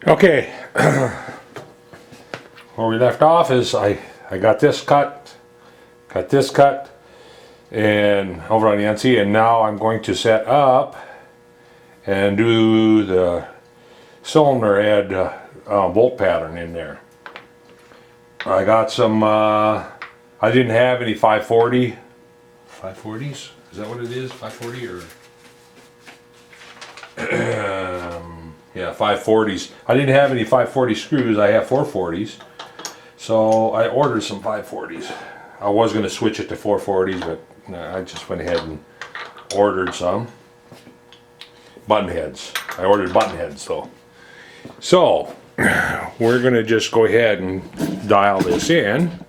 Okay, where we left off is I got this cut, and over on the NC, and now I'm going to set up and do the cylinder head bolt pattern in there. I got some, I didn't have any 540, 540s? Is that what it is? 540 or? Yeah, 540s. I didn't have any 540 screws. I have 440s. So I ordered some 540s. I was going to switch it to 440s, but I just went ahead and ordered some button heads. I ordered button heads though. So we're going to just go ahead and dial this in.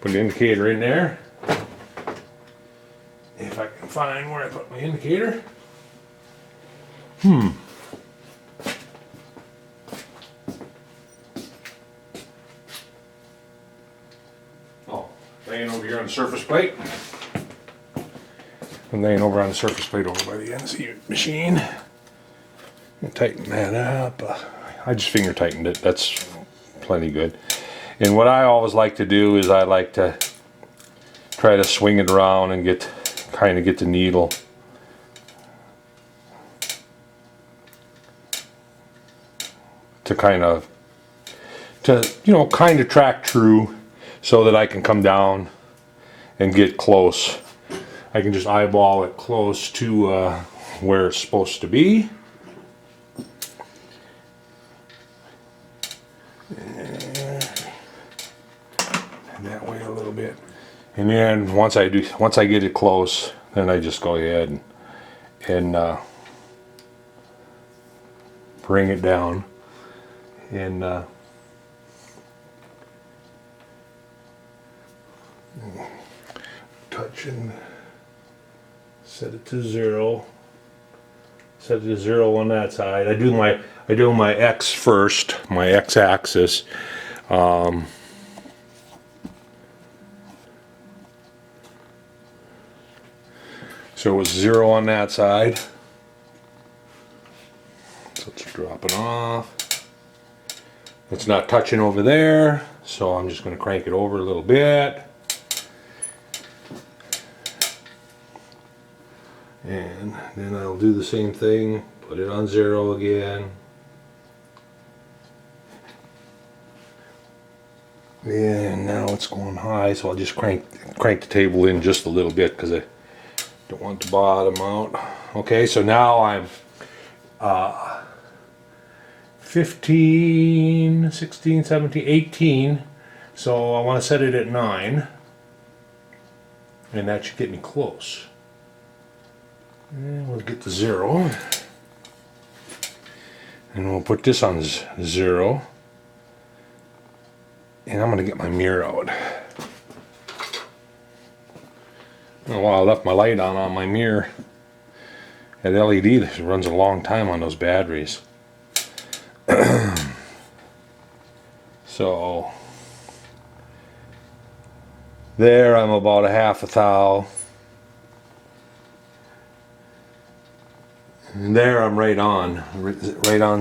Put the indicator in there. If I can find where I put my indicator. Oh, laying over here on the surface plate. I'm laying over on the surface plate over by the NC machine. And tighten that up. I just finger tightened it. That's plenty good. And what I always like to do is I like to try to swing it around and kind of get the needle to kind of track true, so that I can come down and get close. I can just eyeball it close to where it's supposed to be. And that way a little bit. And then once I get it close, then I just go ahead and bring it down and touch and set it to 0. Set it to 0 on that side. I do my X first, my X axis. So it was 0 on that side. So it's dropping off. It's not touching over there, so I'm just going to crank it over a little bit. And then I'll do the same thing, put it on 0 again. And now it's going high, so I'll just crank the table in just a little bit because I don't want the bottom out. Okay, so now I'm 15, 16, 17, 18. So I want to set it at 9. And that should get me close. And we'll get to 0. And we'll put this on 0. And I'm going to get my mirror out. Oh, wow, I left my light on my mirror. That LED runs a long time on those batteries. So there I'm about a half a thou. And there I'm right on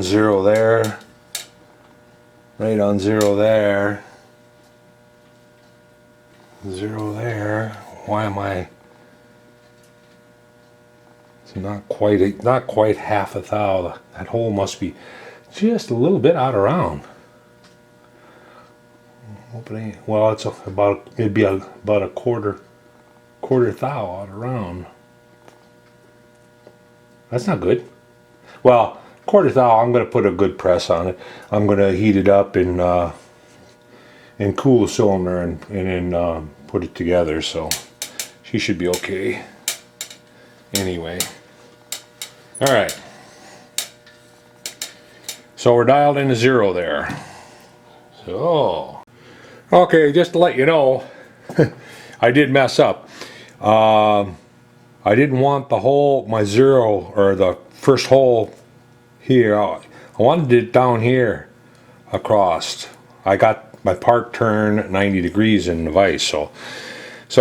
0 there. Right on 0 there. 0 there. Why am I? It's not quite half a thou. That hole must be just a little bit out of round. Well, it's it'd be about a quarter thou out of round. That's not good. Well, quarter thou, I'm going to put a good press on it. I'm going to heat it up and cool the cylinder and then put it together. So she should be okay. Anyway, all right. So we're dialed into 0 there. So, okay, just to let you know, I did mess up. I didn't want my 0 or the first hole here. I wanted it down here across. I got my part turned 90 degrees in the vise. So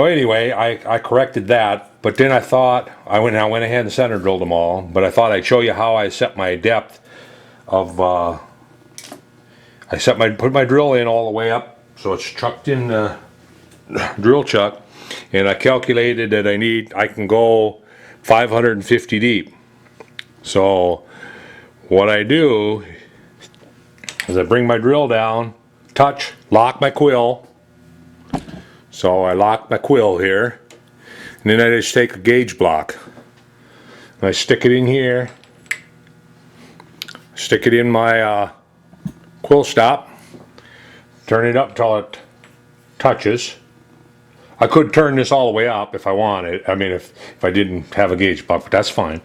anyway, I corrected that. But then I thought I went ahead and center drilled them all. But I thought I'd show you how I set my depth of put my drill in all the way up, so it's chucked in the drill chuck, and I calculated that I can go 550 deep. So what I do is I bring my drill down, touch, lock my quill. So I lock my quill here, and then I just take a gauge block and I stick it in here, stick it in my quill stop, turn it up till it touches. I could turn this all the way up if I wanted. I mean, if I didn't have a gauge block, but that's fine.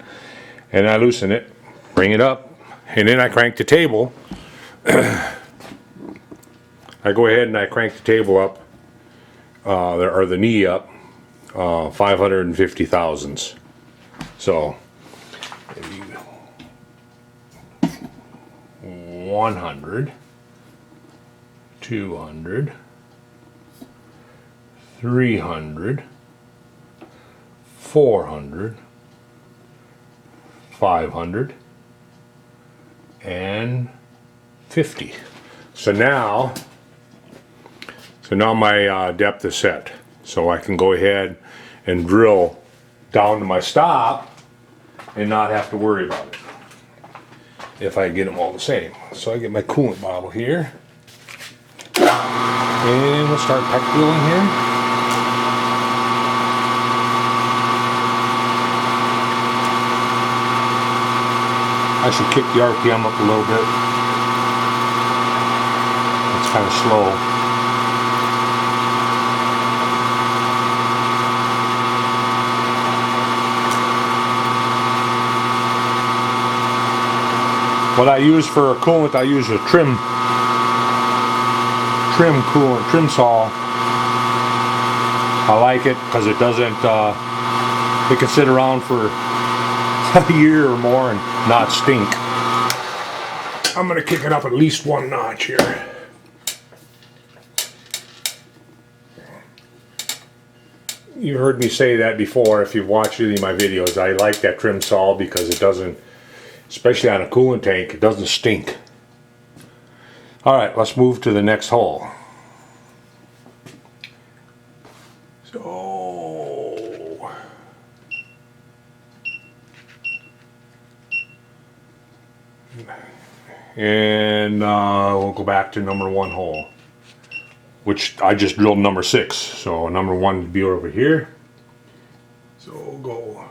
And I loosen it, bring it up, and then I crank the table. I go ahead and I crank the table up, or the knee up, 550 thousandths. So 100, 200, 300, 400, 500, and 50. So now my depth is set. So I can go ahead and drill down to my stop and not have to worry about it if I get them all the same. So I get my coolant bottle here, and we'll start peck drilling here. I should kick the RPM up a little bit. It's kind of slow. What I use for coolant, I use a trim coolant, trim saw. I like it because it doesn't, it can sit around for a year or more and not stink. I'm going to kick it up at least one notch here. You heard me say that before if you've watched any of my videos. I like that trim saw because it doesn't, especially on a coolant tank, it doesn't stink. Alright, let's move to the next hole. So, and we'll go back to number 1 hole, which I just drilled number 6. So number 1 would be over here. So we'll go.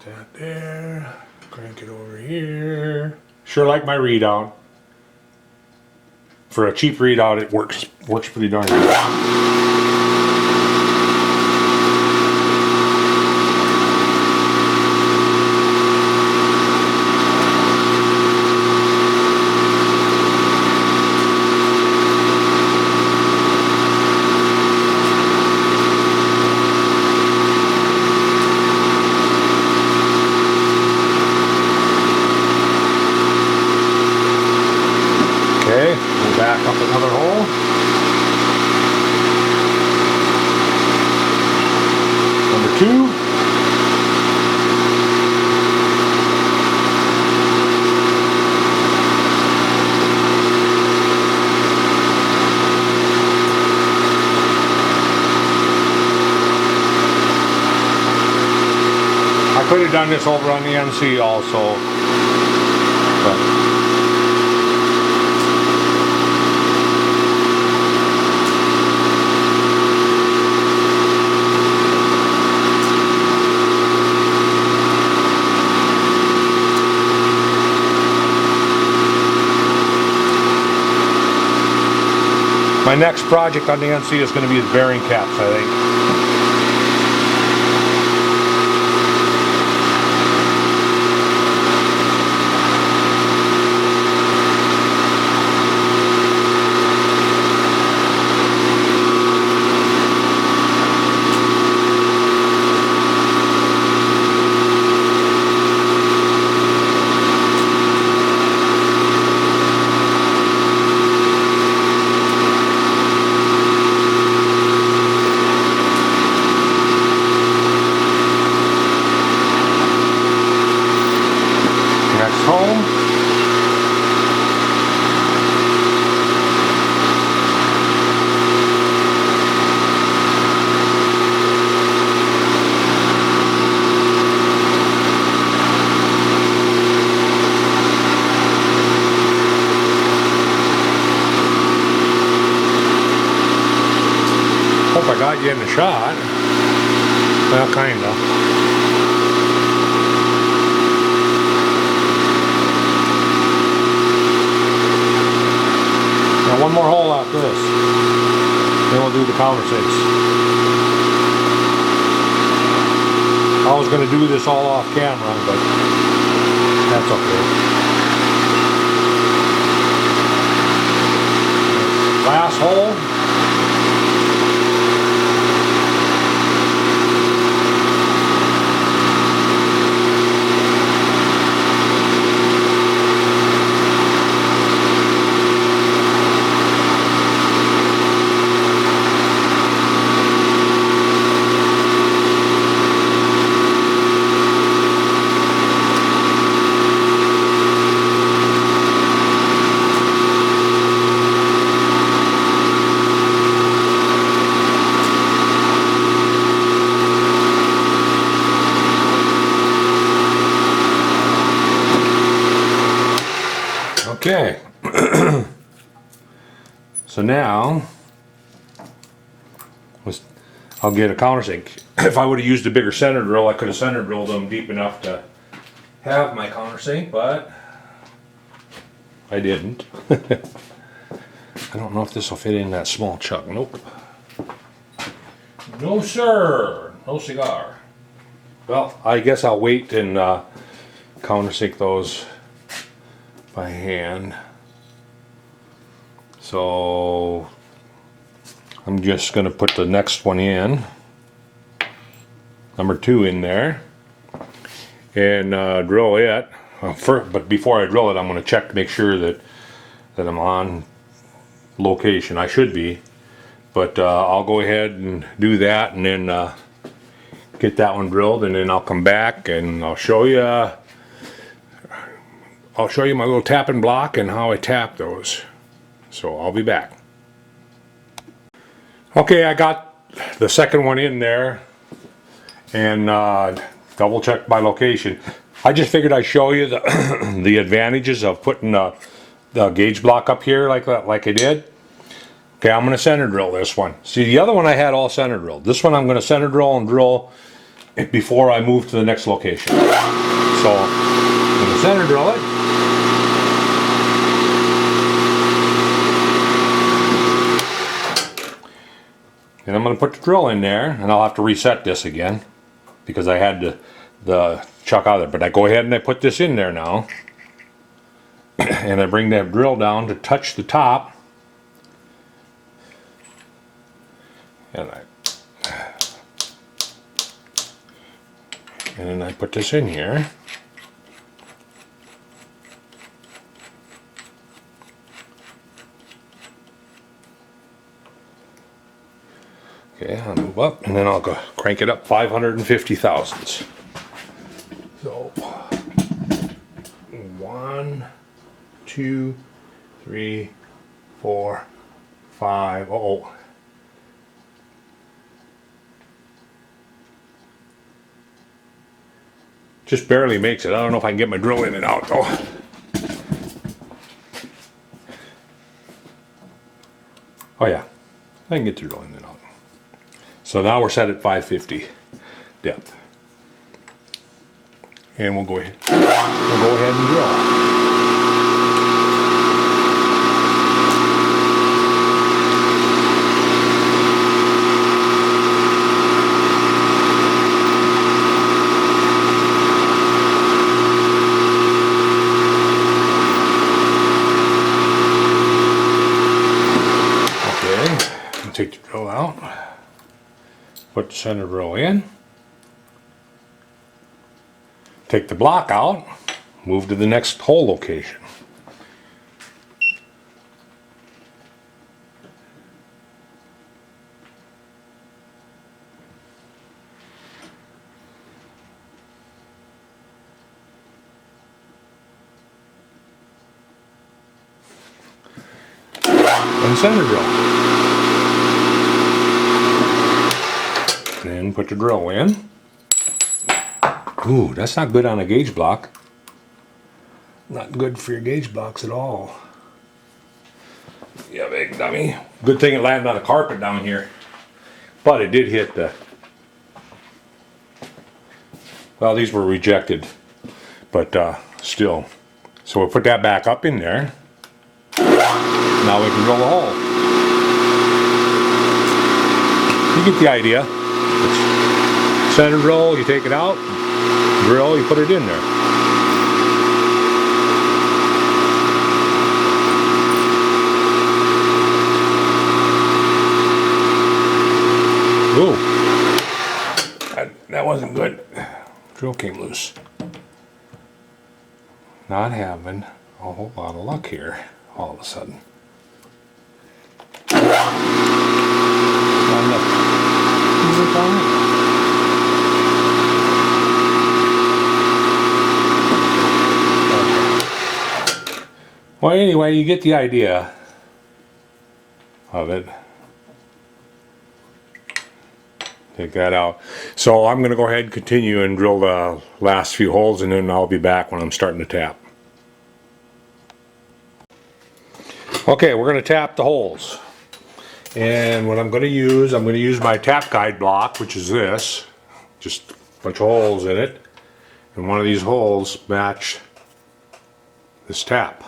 That there, crank it over here. Sure like my readout. For a cheap readout, it works pretty darn good. Okay, we'll back up another hole. Number 2. I could have done this over on the NC also, but my next project on the NC is going to be the bearing caps, I think. shot. Well, kinda. Now one more hole after this. Then we'll do the countersinks. I was going to do this all off camera, but that's okay. Last hole. Okay, so now I'll get a countersink. If I would have used a bigger center drill, I could have center drilled them deep enough to have my countersink, but I didn't. I don't know if this will fit in that small chuck. Nope. No sir, no cigar. Well, I guess I'll wait and countersink those by hand. So I'm just going to put the next one in, number 2 in there, and drill it. But before I drill it, I'm going to check to make sure that I'm on location. I should be, but I'll go ahead and do that, and then get that one drilled, and then I'll come back and I'll show you my little tapping block and how I tap those. So I'll be back. Okay, I got the second one in there and double checked my location. I just figured I'd show you the the advantages of putting the gauge block up here like that, like I did. Okay, I'm going to center drill this one. See, the other one I had all center drilled. This one I'm going to center drill and drill it before I move to the next location. So I'm going to center drill it. And I'm going to put the drill in there, and I'll have to reset this again because I had the chuck out of there. But I go ahead and I put this in there now, and I bring that drill down to touch the top, and then I put this in here. Okay, I'll move up, and then I'll go crank it up 550 thousandths. So, 1, 2, 3, 4, 5. Oh, just barely makes it. I don't know if I can get my drill in and out though. Oh yeah, I can get the drill in and out. So now we're set at 550 depth. And we'll go ahead and drill. Okay, take the drill out. Put the center drill in, take the block out, move to the next hole location. And center drill. Then put the drill in. Ooh, that's not good on a gauge block. Not good for your gauge blocks at all. Yeah, big dummy. Good thing it landed on the carpet down here. but it did hit the, well, these were rejected, but still. So we'll put that back up in there. Now we can drill the hole. You get the idea. It's center drill, you take it out, drill, you put it in there. Ooh, that wasn't good. Drill came loose. Not having a whole lot of luck here all of a sudden. Not enough. Okay. Well, anyway, you get the idea of it. Take that out. So I'm going to go ahead and continue and drill the last few holes, and then I'll be back when I'm starting to tap. Okay, we're going to tap the holes. And what I'm going to use my tap guide block, which is this. Just a bunch of holes in it. And one of these holes match this tap.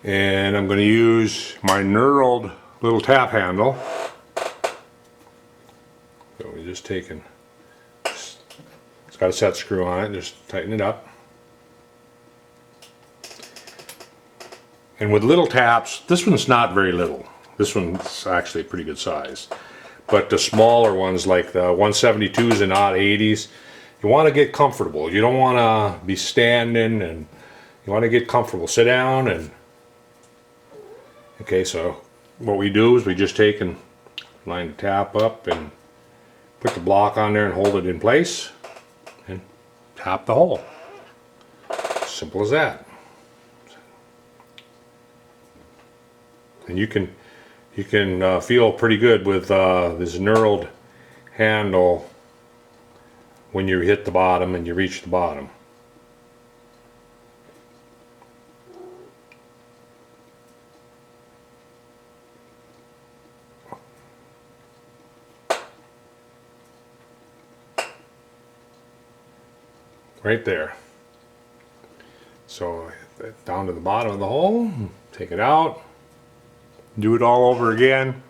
And I'm going to use my knurled little tap handle. So we're just taking, it's got a set screw on it, just tighten it up. And with little taps, this one's not very little. This one's actually a pretty good size. But the smaller ones, like the 172s and odd 80s, you want to get comfortable. You don't want to be standing, and you want to get comfortable. Sit down and... Okay, so what we do is we just take and line the tap up and put the block on there and hold it in place and tap the hole. Simple as that. And you can feel pretty good with this knurled handle when you hit the bottom and you reach the bottom. Right there. So down to the bottom of the hole, take it out, do it all over again.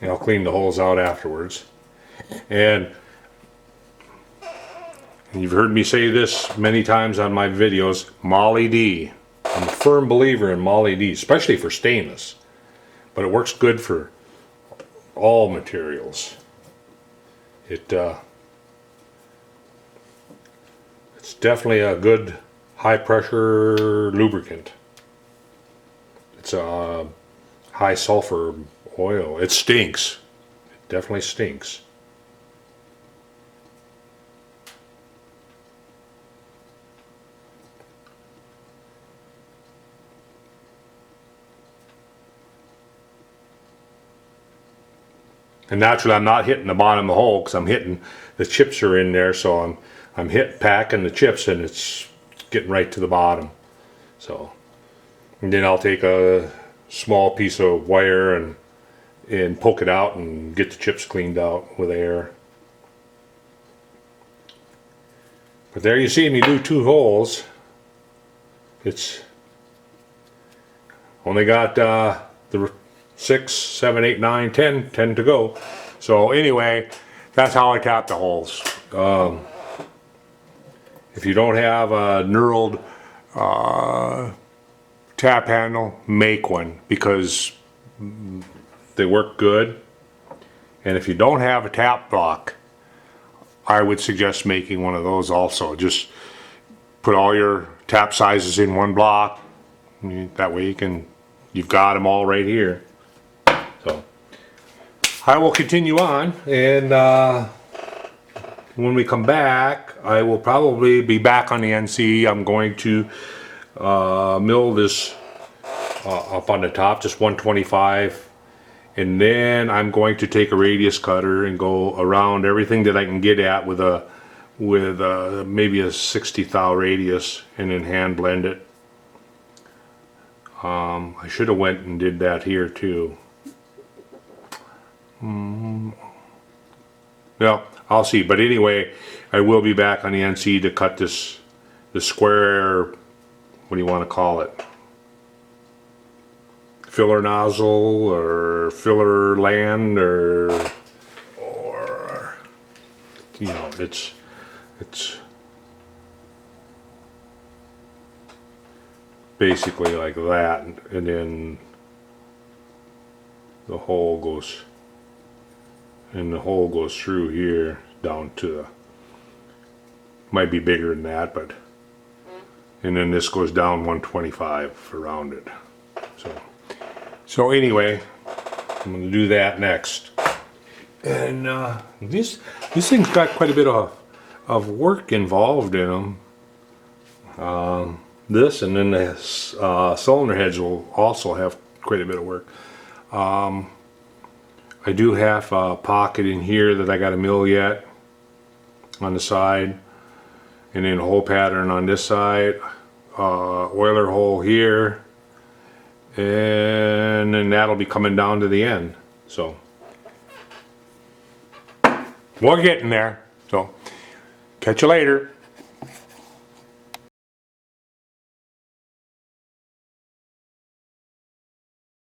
And I'll clean the holes out afterwards. And you've heard me say this many times on my videos, Molly D. I'm a firm believer in Molly D, especially for stainless. But it works good for all materials. It's definitely a good high pressure lubricant. It's a high sulfur oil. It stinks. It definitely stinks. And naturally, I'm not hitting the bottom of the hole because I'm hitting the chips are in there, so I'm packing the chips and it's getting right to the bottom. So, and then I'll take a small piece of wire and poke it out and get the chips cleaned out with air. But there you see me do 2 holes. It's only got the 6, 7, 8, 9, 10 to go. So anyway, that's how I tap the holes. If you don't have a knurled tap handle, make one, because they work good. And if you don't have a tap block, I would suggest making one of those also. Just put all your tap sizes in one block. That way you've got them all right here. So I will continue on, and when we come back, I will probably be back on the NC. I'm going to mill this up on the top, just 125, and then I'm going to take a radius cutter and go around everything that I can get at with maybe a 60 thou radius, and then hand blend it I should have went and did that here too. Well, I'll see. But anyway, I will be back on the NC to cut this, the square, what do you want to call it? Filler nozzle or filler land or you know, it's basically like that, and then the hole goes, and the hole goes through here down to the, might be bigger than that, but, and then this goes down 125 around it. So anyway, I'm going to do that next. And this thing's got quite a bit of work involved in them. This and then the cylinder heads will also have quite a bit of work. I do have a pocket in here that I got to mill yet on the side, and then a hole pattern on this side, oiler hole here, and then that'll be coming down to the end. So we're getting there. So catch you later.